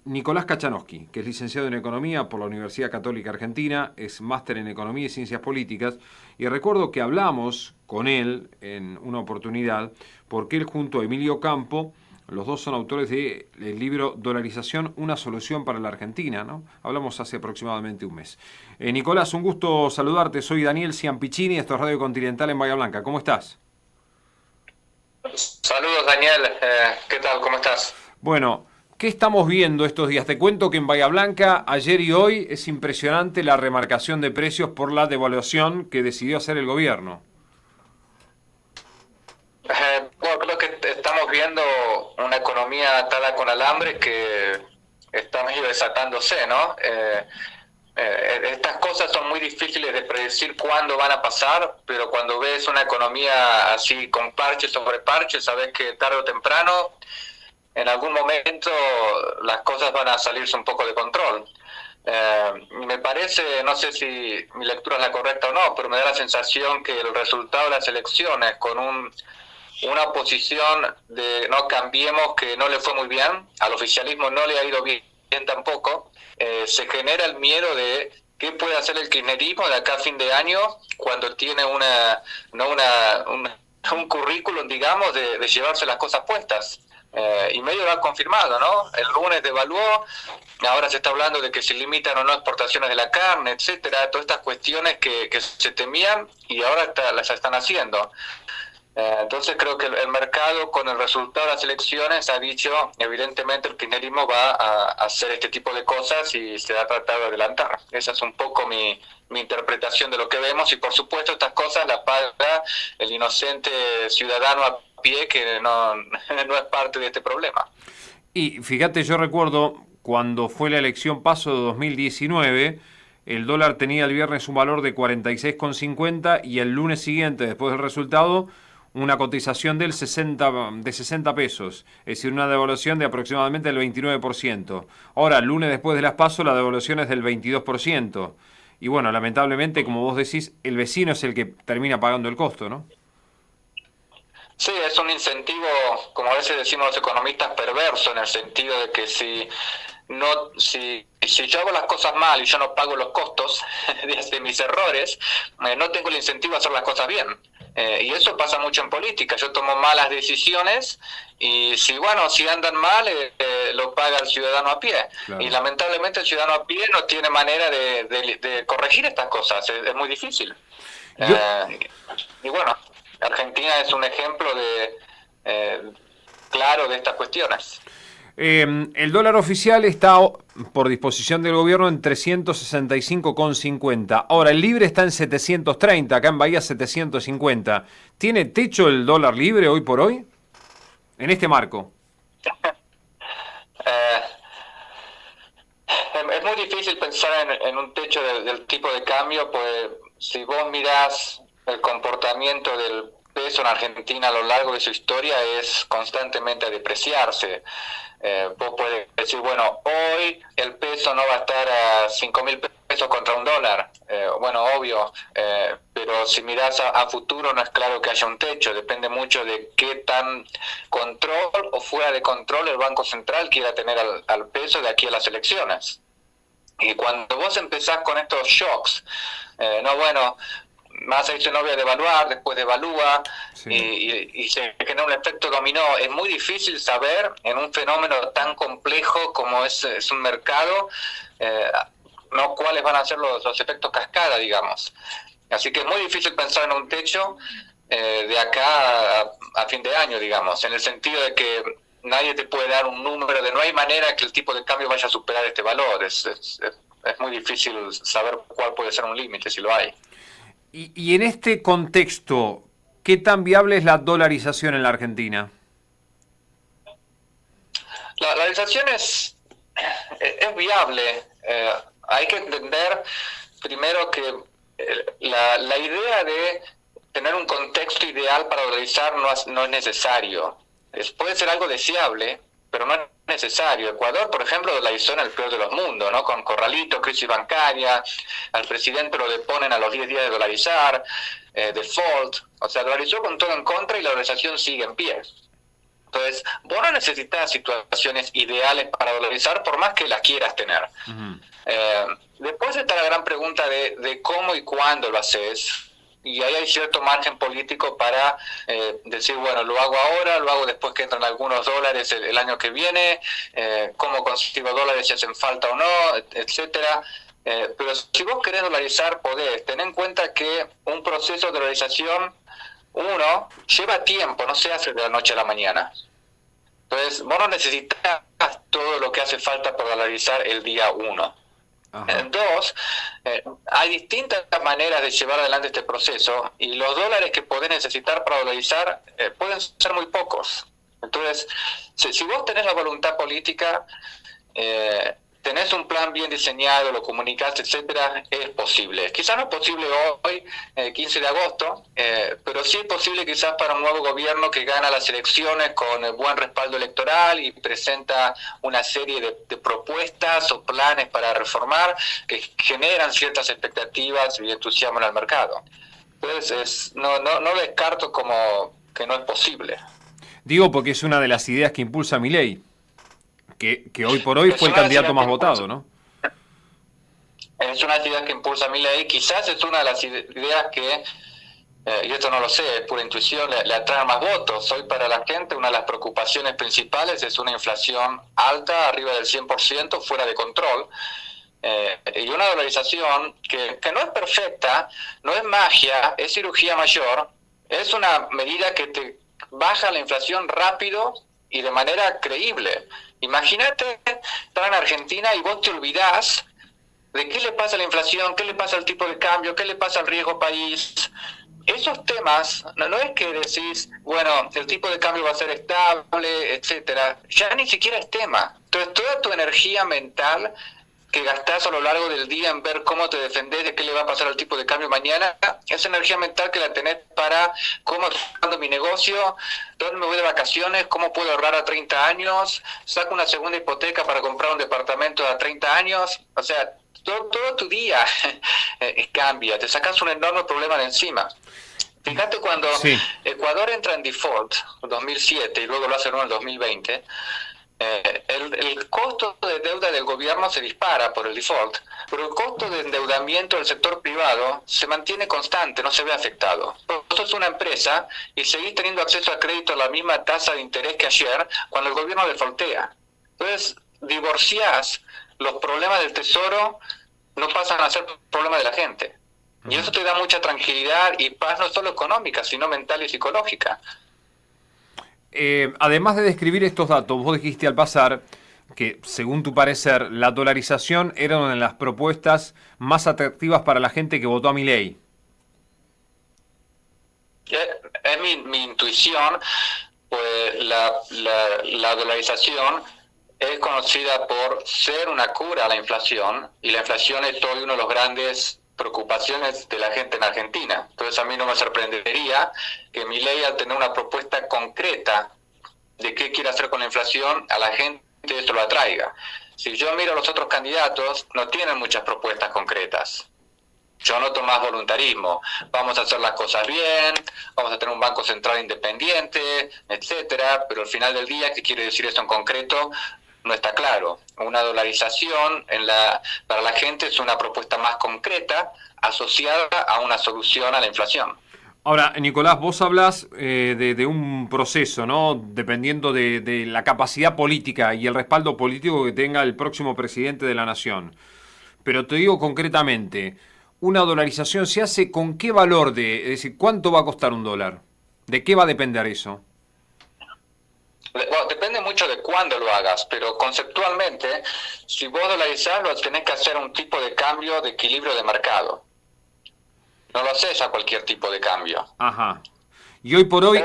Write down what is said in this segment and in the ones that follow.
Nicolás Kachanowski, que es licenciado en Economía por la Universidad Católica Argentina, es máster en Economía y Ciencias Políticas, y recuerdo que hablamos con él en una oportunidad, porque él junto a Emilio Campo, los dos son autores del libro Dolarización, una solución para la Argentina, ¿no? Hablamos hace aproximadamente un mes. Nicolás, un gusto saludarte, soy Daniel Ciampicini, esto es Radio Continental en Bahía Blanca, ¿cómo estás? Saludos Daniel, ¿qué tal? ¿Cómo estás? Bueno, ¿qué estamos viendo estos días? Te cuento que en Bahía Blanca, ayer y hoy, es impresionante la remarcación de precios por la devaluación que decidió hacer el gobierno. Bueno, creo que estamos viendo una economía atada con alambre que está medio desatándose, ¿no? Estas cosas son muy difíciles de predecir cuándo van a pasar, pero cuando ves una economía así con parche sobre parche, sabes que tarde o temprano, en algún momento, las cosas van a salirse un poco de control. Me parece, no sé si mi lectura es la correcta o no, pero me da la sensación que el resultado de las elecciones con una oposición de no cambiemos que no le fue muy bien, al oficialismo no le ha ido bien tampoco, se genera el miedo de qué puede hacer el kirchnerismo de acá a fin de año cuando tiene no un currículum, digamos, de llevarse las cosas puestas. Y medio lo ha confirmado, ¿no? El lunes devaluó, ahora se está hablando de que se limitan o no exportaciones de la carne, etcétera, todas estas cuestiones que se temían y ahora las están haciendo. Entonces creo que el mercado con el resultado de las elecciones ha dicho, evidentemente el kirchnerismo va a hacer este tipo de cosas y se va a tratar de adelantar. Esa es un poco mi interpretación de lo que vemos y por supuesto estas cosas las paga el inocente ciudadano a pie que no es parte de este problema. Y fíjate, yo recuerdo cuando fue la elección paso de 2019, el dólar tenía el viernes un valor de 46,50 y el lunes siguiente, después del resultado, una cotización de 60 pesos, es decir, una devaluación de aproximadamente el 29%. Ahora, el lunes después de las pasos, la devaluación es del 22%. Y bueno, lamentablemente, como vos decís, el vecino es el que termina pagando el costo, ¿no? Sí, es un incentivo, como a veces decimos los economistas, perverso, en el sentido de que si yo hago las cosas mal y yo no pago los costos de mis errores, no tengo el incentivo a hacer las cosas bien. Y eso pasa mucho en política. Yo tomo malas decisiones y si andan mal, lo paga el ciudadano a pie. Claro. Y lamentablemente el ciudadano a pie no tiene manera de corregir estas cosas. Es muy difícil. Yo, Y bueno, Argentina es un ejemplo claro de estas cuestiones. El dólar oficial está por disposición del gobierno en 365,50. Ahora, el libre está en 730, acá en Bahía 750. ¿Tiene techo el dólar libre hoy por hoy? En este marco. Eh, es muy difícil pensar en un techo del tipo de cambio, pues si vos mirás el comportamiento del peso en Argentina a lo largo de su historia es constantemente a depreciarse. Vos podés decir, bueno, hoy el peso no va a estar a 5.000 pesos contra un dólar. Bueno, obvio, pero si mirás a futuro no es claro que haya un techo, depende mucho de qué tan control o fuera de control el Banco Central quiera tener al peso de aquí a las elecciones. Y cuando vos empezás con estos shocks, no, bueno, Massa dice no voy a devaluar, después devalúa Sí. y se genera un efecto dominó. Es muy difícil saber en un fenómeno tan complejo como es un mercado, no cuáles van a ser los efectos cascada, digamos. Así que es muy difícil pensar en un techo de acá a fin de año, digamos, en el sentido de que nadie te puede dar un número no hay manera que el tipo de cambio vaya a superar este valor. Es muy difícil saber cuál puede ser un límite, si lo hay. Y en este contexto, ¿qué tan viable es la dolarización en la Argentina? La realización es viable. Hay que entender primero que la idea de tener un contexto ideal para dolarizar no es necesario. Puede ser algo deseable, pero no es necesario. Ecuador, por ejemplo, dolarizó en el peor de los mundos, ¿no? Con corralito, crisis bancaria, al presidente lo deponen a los 10 días de dolarizar, default. O sea, dolarizó con todo en contra y la dolarización sigue en pie. Entonces, vos no necesitas situaciones ideales para dolarizar por más que las quieras tener. Ujú. Después está la gran pregunta de cómo y cuándo lo haces. Y ahí hay cierto margen político para decir, bueno, lo hago ahora, lo hago después que entran algunos dólares el año que viene, cómo consigo dólares, si hacen falta o no, etcétera. Pero si vos querés dolarizar, podés. Ten en cuenta que un proceso de dolarización, uno, lleva tiempo, no se hace de la noche a la mañana. Entonces, vos no necesitas todo lo que hace falta para dolarizar el día uno. Ajá. Dos, hay distintas maneras de llevar adelante este proceso y los dólares que podés necesitar para dolarizar pueden ser muy pocos. Entonces, si vos tenés la voluntad política, tenés un plan bien diseñado, lo comunicaste, etcétera, es posible. Quizás no es posible hoy, 15 de agosto, pero sí es posible quizás para un nuevo gobierno que gana las elecciones con buen respaldo electoral y presenta una serie de propuestas o planes para reformar que generan ciertas expectativas y entusiasmo en el mercado. Entonces, no descarto como que no es posible. Digo porque es una de las ideas que impulsa Milei, que hoy por hoy Es fue el una candidato ciudad más que votado, impulsa. ¿no? Es una idea que impulsa Milei, quizás es una de las ideas que, y esto no lo sé, es pura intuición, le atrae más votos. Hoy para la gente una de las preocupaciones principales es una inflación alta, arriba del 100%, fuera de control, y una dolarización que no es perfecta, no es magia, es cirugía mayor, es una medida que te baja la inflación rápido y de manera creíble. Imagínate estar en Argentina y vos te olvidás de qué le pasa a la inflación, qué le pasa al tipo de cambio, qué le pasa al riesgo país. Esos temas, no es que decís, bueno, el tipo de cambio va a ser estable, etcétera. Ya ni siquiera es tema. Entonces, toda tu energía mental que gastás a lo largo del día en ver cómo te defendés de qué le va a pasar al tipo de cambio mañana, esa energía mental que la tenés para cómo estoy mi negocio, dónde me voy de vacaciones, cómo puedo ahorrar a 30 años, saco una segunda hipoteca para comprar un departamento a 30 años, o sea, todo tu día cambia, te sacas un enorme problema de encima. Fíjate cuando Sí. Ecuador entra en default en 2007 y luego lo hace en el 2020, el costo de deuda del gobierno se dispara por el default, pero el costo de endeudamiento del sector privado se mantiene constante, no se ve afectado. Vos sos una empresa y seguís teniendo acceso a crédito a la misma tasa de interés que ayer cuando el gobierno defaultea. Entonces, divorciás los problemas del tesoro, no pasan a ser problemas de la gente. Y eso te da mucha tranquilidad y paz no solo económica, sino mental y psicológica. Además de describir estos datos, vos dijiste al pasar que, según tu parecer, la dolarización era una de las propuestas más atractivas para la gente que votó a Milei. Es mi intuición, pues la dolarización es conocida por ser una cura a la inflación, y la inflación es hoy uno de los grandes preocupaciones de la gente en Argentina. Entonces a mí no me sorprendería que Milei, al tener una propuesta concreta de qué quiere hacer con la inflación, a la gente esto lo atraiga. Si yo miro a los otros candidatos, no tienen muchas propuestas concretas. Yo noto más voluntarismo. Vamos a hacer las cosas bien, vamos a tener un banco central independiente, etcétera, pero al final del día, ¿qué quiere decir esto en concreto? No está claro. Una dolarización para la gente es una propuesta más concreta asociada a una solución a la inflación. Ahora, Nicolás, vos hablas de un proceso, ¿no? Dependiendo de la capacidad política y el respaldo político que tenga el próximo presidente de la nación. Pero te digo concretamente, ¿una dolarización se hace con qué valor es decir, cuánto va a costar un dólar? ¿De qué va a depender eso? Bueno, depende mucho de cuándo lo hagas, pero conceptualmente, si vos dolarizás, lo tenés que hacer un tipo de cambio de equilibrio de mercado. No lo haces a cualquier tipo de cambio. Ajá. Y hoy por hoy,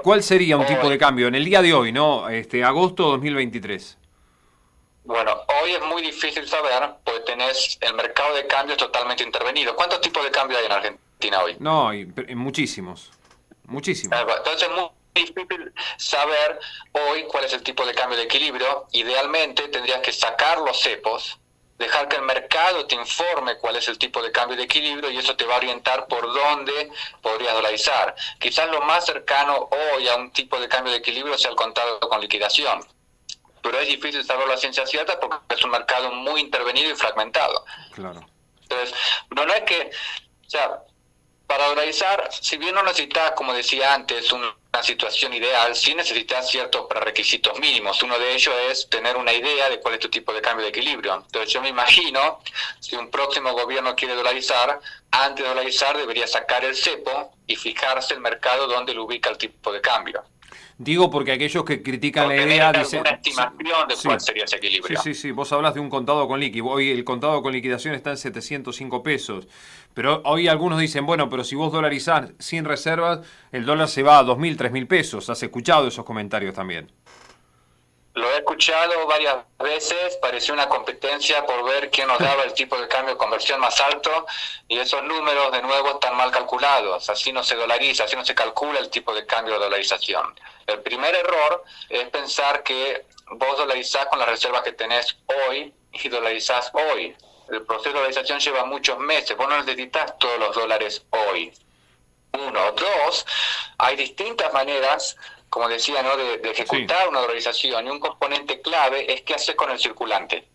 ¿cuál sería un tipo de cambio? En el día de hoy, ¿no? Agosto 2023. Bueno, hoy es muy difícil saber, porque tenés el mercado de cambios totalmente intervenido. ¿Cuántos tipos de cambio hay en Argentina hoy? No, muchísimos. Muchísimos. Entonces es muy difícil saber hoy cuál es el tipo de cambio de equilibrio. Idealmente tendrías que sacar los cepos dejar que el mercado te informe cuál es el tipo de cambio de equilibrio y eso te va a orientar por dónde podrías dolarizar. Quizás lo más cercano hoy a un tipo de cambio de equilibrio sea el contado con liquidación, pero es difícil saber la ciencia cierta porque es un mercado muy intervenido y fragmentado. Claro. Entonces, no es que, o sea, para dolarizar, si bien no necesitas, como decía antes, una situación ideal, sí necesitas ciertos prerequisitos mínimos. Uno de ellos es tener una idea de cuál es tu tipo de cambio de equilibrio. Entonces yo me imagino, si un próximo gobierno quiere dolarizar, antes de dolarizar debería sacar el cepo y fijarse el mercado donde lo ubica el tipo de cambio. Digo porque aquellos que critican la Tener idea dicen... alguna estimación de cuál sería ese equilibrio. Sí. Vos hablas de un contado con liqui. Hoy el contado con liquidación está en 705 pesos. Pero hoy algunos dicen, bueno, pero si vos dolarizás sin reservas, el dólar se va a 2.000, 3.000 pesos. ¿Has escuchado esos comentarios también? Lo he escuchado varias veces, pareció una competencia por ver quién nos daba el tipo de cambio de conversión más alto y esos números de nuevo están mal calculados, así no se dolariza, así no se calcula el tipo de cambio de dolarización. El primer error es pensar que vos dolarizás con las reservas que tenés hoy y dolarizás hoy. El proceso de dolarización lleva muchos meses, vos no necesitas todos los dólares hoy. Uno. Dos, hay distintas maneras, como decía, ¿no?, de ejecutar una dolarización, y un componente clave es qué hacer con el circulante.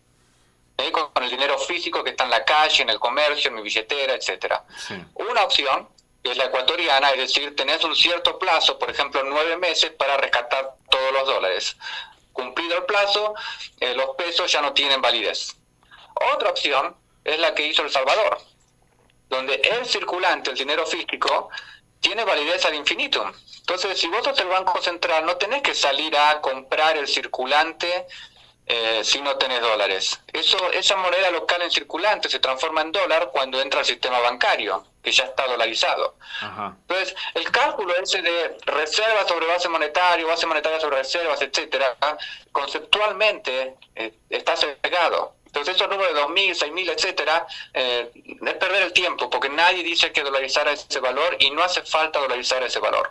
Con el dinero físico que está en la calle, en el comercio, en mi billetera, etcétera. Sí. Una opción, que es la ecuatoriana, es decir, tenés un cierto plazo, por ejemplo 9 meses, para rescatar todos los dólares. Cumplido el plazo, los pesos ya no tienen validez. Otra opción es la que hizo El Salvador, donde el circulante, el dinero físico, tiene validez ad infinitum. Entonces, si vos sos el Banco Central, no tenés que salir a comprar el circulante si no tenés dólares. Esa moneda local en circulante se transforma en dólar cuando entra al sistema bancario, que ya está dolarizado. Ajá. Entonces, el cálculo ese de reservas sobre base monetaria sobre reservas, etcétera, conceptualmente está sesgado. Entonces esos números de 2.000, 6.000, etcétera, es perder el tiempo, porque nadie dice que dolarizar ese valor y no hace falta dolarizar ese valor.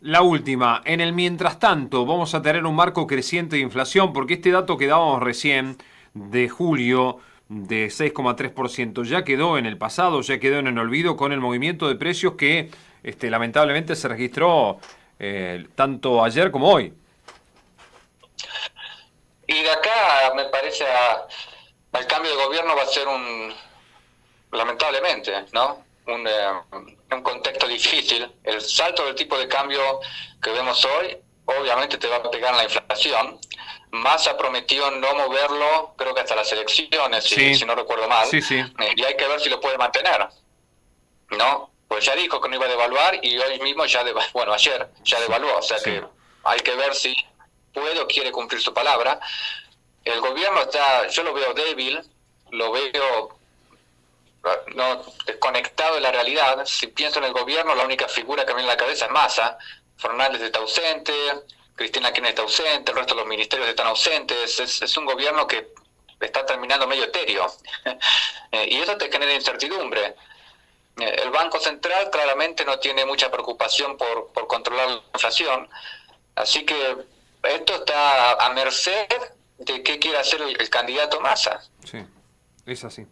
La última, en el mientras tanto vamos a tener un marco creciente de inflación, porque este dato que dábamos recién de julio de 6,3% ya quedó en el pasado, ya quedó en el olvido con el movimiento de precios que lamentablemente se registró tanto ayer como hoy. Y de acá, me parece, el cambio de gobierno va a ser lamentablemente, ¿no?, un contexto difícil. El salto del tipo de cambio que vemos hoy, obviamente te va a pegar en la inflación. Massa prometió no moverlo, creo que hasta las elecciones, si no recuerdo mal. Sí. Y hay que ver si lo puede mantener, ¿no? Pues ya dijo que no iba a devaluar y hoy mismo ayer ya devaluó. O sea que hay que ver si puede o quiere cumplir su palabra. El gobierno yo lo veo débil, lo veo desconectado de la realidad. Si pienso en el gobierno, la única figura que me viene a la cabeza es Massa. Fernández está ausente, Cristina Kirchner está ausente, el resto de los ministerios están ausentes. Es un gobierno que está terminando medio etéreo y eso te genera incertidumbre. El Banco Central claramente no tiene mucha preocupación por controlar la inflación, así que esto está a merced de qué quiere hacer el candidato Massa. Sí, es así.